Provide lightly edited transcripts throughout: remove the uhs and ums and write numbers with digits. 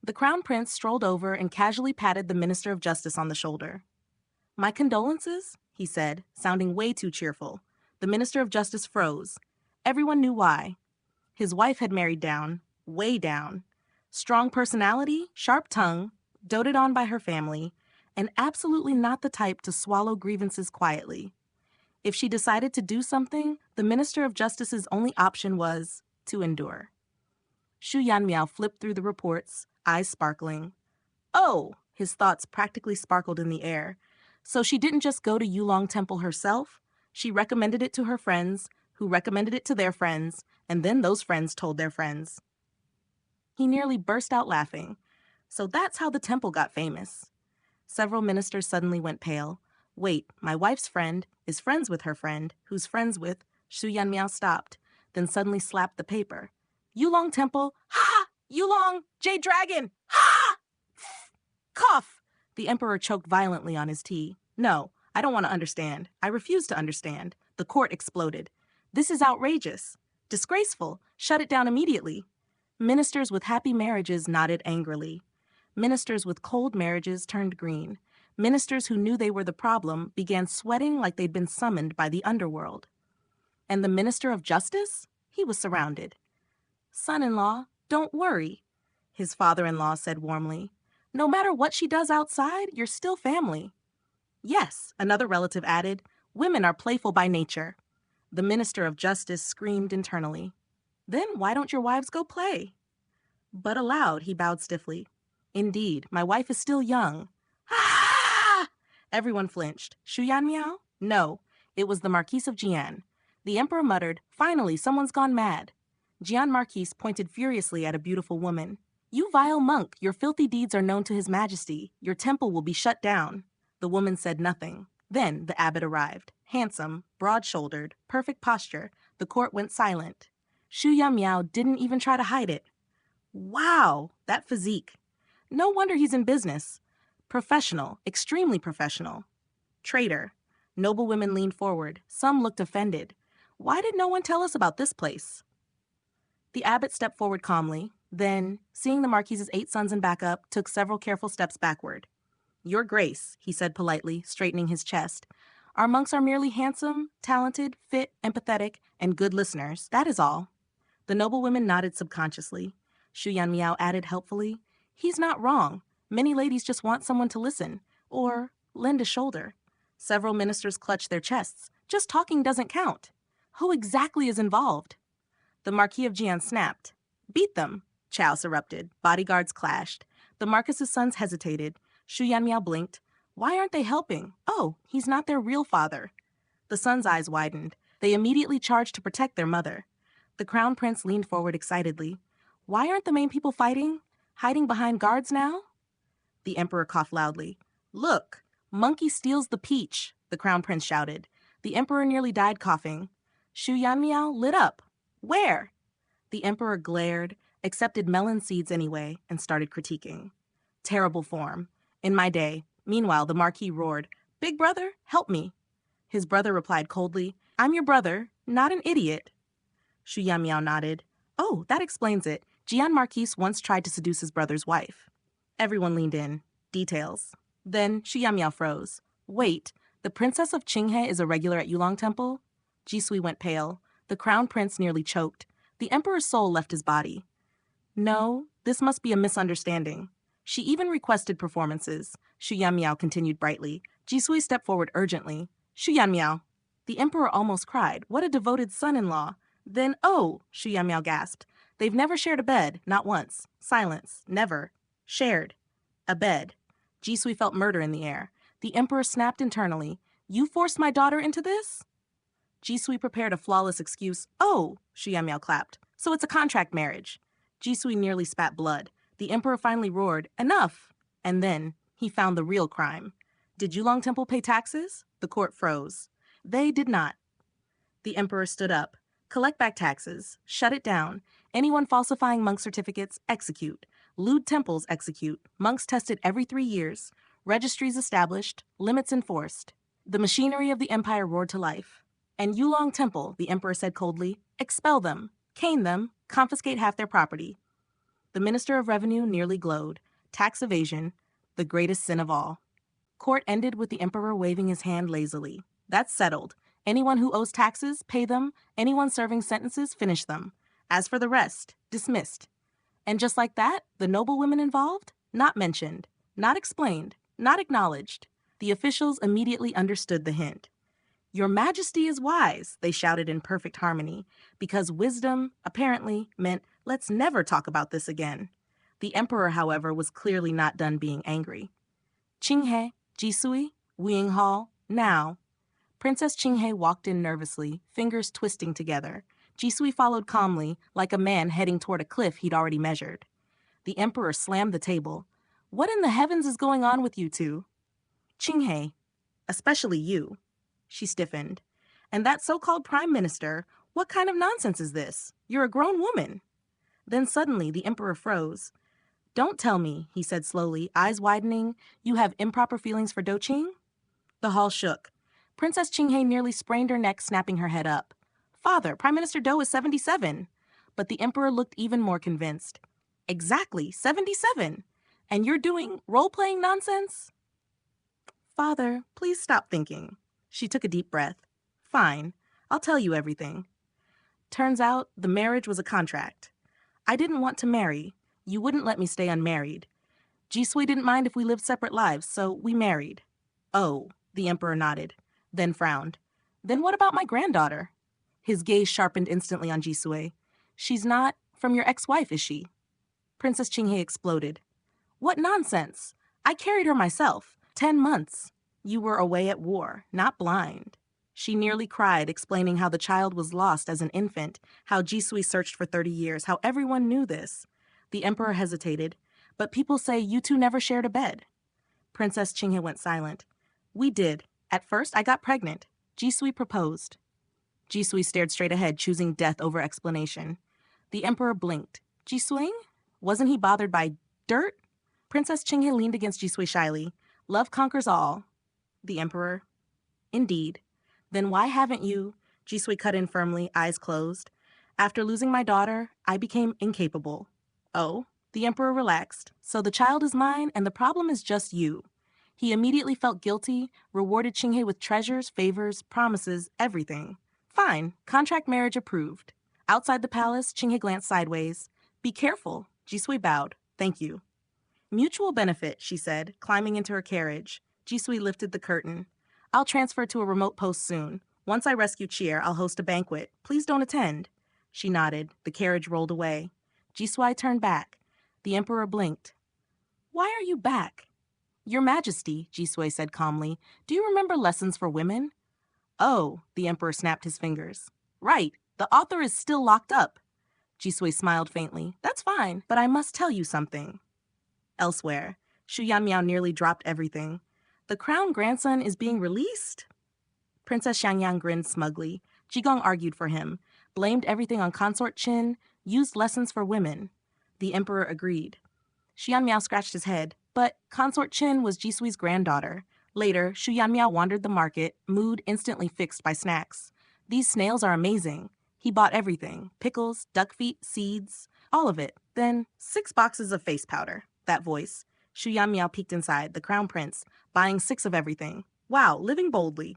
The Crown Prince strolled over and casually patted the Minister of Justice on the shoulder. "My condolences," he said, sounding way too cheerful. The Minister of Justice froze. Everyone knew why. His wife had married down, way down. Strong personality, sharp tongue, doted on by her family, and absolutely not the type to swallow grievances quietly. If she decided to do something, the Minister of Justice's only option was to endure. Shu Yanmiao flipped through the reports, eyes sparkling. Oh, his thoughts practically sparkled in the air. So she didn't just go to Yulong Temple herself. She recommended it to her friends, who recommended it to their friends, and then those friends told their friends. He nearly burst out laughing. So that's how the temple got famous. Several ministers suddenly went pale. Wait, my wife's friend is friends with her friend, who's friends with... Shu Yanmiao stopped, then suddenly slapped the paper. Yulong Temple, ha! Yulong, Jade Dragon, ha! Cough! The emperor choked violently on his tea. No, I don't want to understand. I refuse to understand. The court exploded. This is outrageous. Disgraceful. Shut it down immediately. Ministers with happy marriages nodded angrily. Ministers with cold marriages turned green. Ministers who knew they were the problem began sweating like they'd been summoned by the underworld. And the Minister of Justice? He was surrounded. Son-in-law, don't worry, his father-in-law said warmly. No matter what she does outside, you're still family. Yes, another relative added, women are playful by nature. The Minister of Justice screamed internally. Then why don't your wives go play? But aloud, he bowed stiffly. Indeed, my wife is still young. Ah! Everyone flinched. Shu Yanmiao? No, it was the Marquise of Jian. The emperor muttered, finally, someone's gone mad. Jian Marquise pointed furiously at a beautiful woman. You vile monk, your filthy deeds are known to his majesty. Your temple will be shut down. The woman said nothing. Then the abbot arrived. Handsome, broad-shouldered, perfect posture. The court went silent. Shu Yanmiao didn't even try to hide it. Wow, that physique. No wonder he's in business. Professional, extremely professional. Traitor. Noble women leaned forward. Some looked offended. Why did no one tell us about this place? The abbot stepped forward calmly, then, seeing the Marquise's 8 sons in backup, took several careful steps backward. Your Grace, he said politely, straightening his chest. Our monks are merely handsome, talented, fit, empathetic, and good listeners. That is all. The noble women nodded subconsciously. Shu Yanmiao added helpfully, he's not wrong. Many ladies just want someone to listen, or lend a shoulder. Several ministers clutched their chests. Just talking doesn't count. Who exactly is involved? The Marquis of Jian snapped. Beat them, Chaos erupted. Bodyguards clashed. The Marquis's sons hesitated. Shu Yanmiao blinked. Why aren't they helping? Oh, he's not their real father. The sons' eyes widened. They immediately charged to protect their mother. The Crown Prince leaned forward excitedly. Why aren't the main people fighting? Hiding behind guards now? The Emperor coughed loudly. Look, monkey steals the peach, the Crown Prince shouted. The Emperor nearly died coughing. Shu Yanmiao lit up. Where? The Emperor glared, accepted melon seeds anyway, and started critiquing. Terrible form. In my day. Meanwhile, the Marquis roared, Big brother, help me. His brother replied coldly, I'm your brother, not an idiot. Shu Yanmiao nodded. Oh, that explains it. Jian Marquise once tried to seduce his brother's wife. Everyone leaned in. Details. Then Shu Yanmiao froze. Wait, the Princess of Qinghe is a regular at Yulong Temple? Jisui went pale. The Crown Prince nearly choked. The Emperor's soul left his body. No, this must be a misunderstanding. She even requested performances. Shu Yanmiao continued brightly. Jisui stepped forward urgently. Shu Yanmiao. The Emperor almost cried. What a devoted son-in-law. Then, oh, Shu Yanmiao gasped. They've never shared a bed, not once. Silence. Never. Shared. A bed. Jisui felt murder in the air. The Emperor snapped internally. You forced my daughter into this? Jisui prepared a flawless excuse. Oh, Shu Yanmiao clapped. So it's a contract marriage. Jisui nearly spat blood. The Emperor finally roared, Enough! And then he found the real crime. Did Yulong Temple pay taxes? The court froze. They did not. The Emperor stood up. Collect back taxes. Shut it down. Anyone falsifying monk certificates, execute. Lewd temples, execute. Monks tested every 3 years. Registries established. Limits enforced. The machinery of the empire roared to life. And Yulong Temple, the Emperor said coldly, expel them, cane them, confiscate half their property. The Minister of Revenue nearly glowed. Tax evasion, the greatest sin of all. Court ended with the emperor waving his hand lazily. That's settled. Anyone who owes taxes, pay them. Anyone serving sentences, finish them. As for the rest, dismissed. And just like that, the noble women involved? Not mentioned. Not explained. Not acknowledged. The officials immediately understood the hint. Your Majesty is wise, they shouted in perfect harmony, because wisdom, apparently, meant let's never talk about this again. The emperor, however, was clearly not done being angry. Qinghe, Jisui, Wuying Hall, now. Princess Qinghe walked in nervously, fingers twisting together. Jisui followed calmly, like a man heading toward a cliff he'd already measured. The emperor slammed the table. What in the heavens is going on with you two? Qinghe, especially you. She stiffened. And that so-called prime minister, what kind of nonsense is this? You're a grown woman. Then suddenly the emperor froze. Don't tell me, he said slowly, eyes widening, you have improper feelings for Doqing? The hall shook. Princess Qinghe nearly sprained her neck, snapping her head up. Father, Prime Minister Do is 77. But the emperor looked even more convinced. Exactly, 77. And you're doing role-playing nonsense? Father, please stop thinking. She took a deep breath. Fine, I'll tell you everything. Turns out the marriage was a contract. I didn't want to marry. You wouldn't let me stay unmarried. Jisui didn't mind if we lived separate lives, so we married. Oh, the emperor nodded, then frowned. Then what about my granddaughter? His gaze sharpened instantly on Jisui. She's not from your ex-wife, is she? Princess Qinghe exploded. What nonsense! I carried her myself. 10 months. You were away at war, not blind. She nearly cried, explaining how the child was lost as an infant, how Jisui searched for 30 years, how everyone knew this. The emperor hesitated. But people say you two never shared a bed. Princess Qinghe went silent. We did. At first, I got pregnant. Jisui proposed. Jisui stared straight ahead, choosing death over explanation. The emperor blinked. Jisui? Wasn't he bothered by dirt? Princess Qinghe leaned against Jisui shyly. Love conquers all. The emperor. Indeed. Then why haven't you? Jisui cut in firmly, eyes closed. After losing my daughter, I became incapable. Oh? The emperor relaxed. So the child is mine, and the problem is just you. He immediately felt guilty, rewarded Qinghe with treasures, favors, promises, everything. Fine, contract marriage approved. Outside the palace, Qinghe glanced sideways. Be careful. Jisui bowed. Thank you. Mutual benefit, she said, climbing into her carriage. Jisui lifted the curtain. I'll transfer to a remote post soon. Once I rescue Chier, I'll host a banquet. Please don't attend. She nodded. The carriage rolled away. Jisui turned back. The emperor blinked. Why are you back? Your Majesty, Jisui said calmly. Do you remember lessons for women? Oh, the emperor snapped his fingers. Right, the author is still locked up. Jisui smiled faintly. That's fine, but I must tell you something. Elsewhere, Shu Yanmiao nearly dropped everything. The crown grandson is being released? Princess Xiangyang grinned smugly. Jigong argued for him, blamed everything on Consort Qin, used lessons for women. The emperor agreed. Xian Miao scratched his head, but Consort Qin was Jisui's granddaughter. Later, Shu Yanmiao wandered the market, mood instantly fixed by snacks. These snails are amazing. He bought everything. Pickles, duck feet, seeds, all of it. Then 6 boxes of face powder. That voice. Shu Yanmiao peeked inside, the crown prince, buying 6 of everything. Wow, living boldly.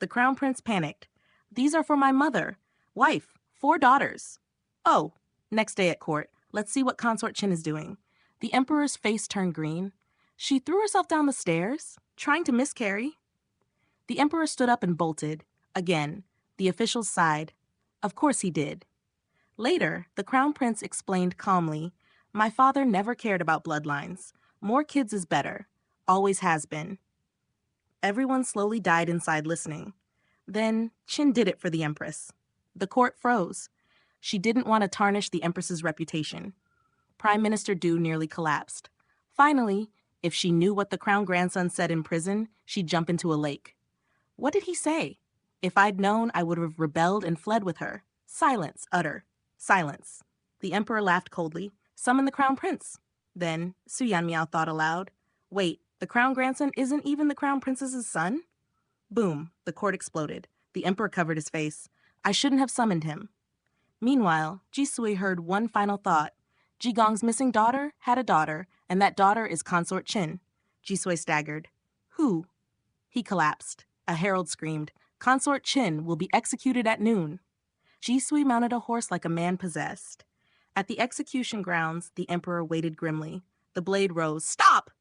The crown prince panicked. These are for my mother. Wife, 4 daughters. Oh, next day at court. Let's see what Consort Qin is doing. The emperor's face turned green. She threw herself down the stairs, trying to miscarry. The emperor stood up and bolted. Again, the officials sighed. Of course he did. Later, the crown prince explained calmly, my father never cared about bloodlines. More kids is better. Always has been. Everyone slowly died inside listening. Then, Qin did it for the empress. The court froze. She didn't want to tarnish the empress's reputation. Prime Minister Du nearly collapsed. Finally, if she knew what the crown grandson said in prison, she'd jump into a lake. What did he say? If I'd known, I would have rebelled and fled with her. Silence, utter. Silence. The emperor laughed coldly. Summon the crown prince. Then, Su Yanmiao thought aloud. Wait, the crown grandson isn't even the crown princess's son? Boom, the court exploded. The emperor covered his face. I shouldn't have summoned him. Meanwhile, Jisui heard one final thought. Jigong's missing daughter had a daughter, and that daughter is Consort Chin. Jisui staggered. Who? He collapsed. A herald screamed, Consort Chin will be executed at noon. Jisui mounted a horse like a man possessed. At the execution grounds, the emperor waited grimly. The blade rose. Stop!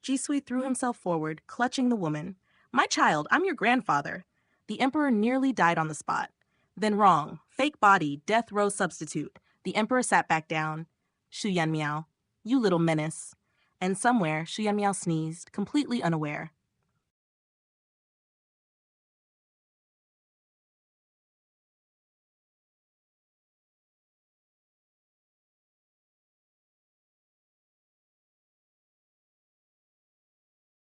Jisui threw himself forward, clutching the woman. My child, I'm your grandfather. The emperor nearly died on the spot. Then wrong. Fake body, death row substitute. The emperor sat back down. Shu Yanmiao, you little menace. And somewhere, Shu Yanmiao sneezed, completely unaware.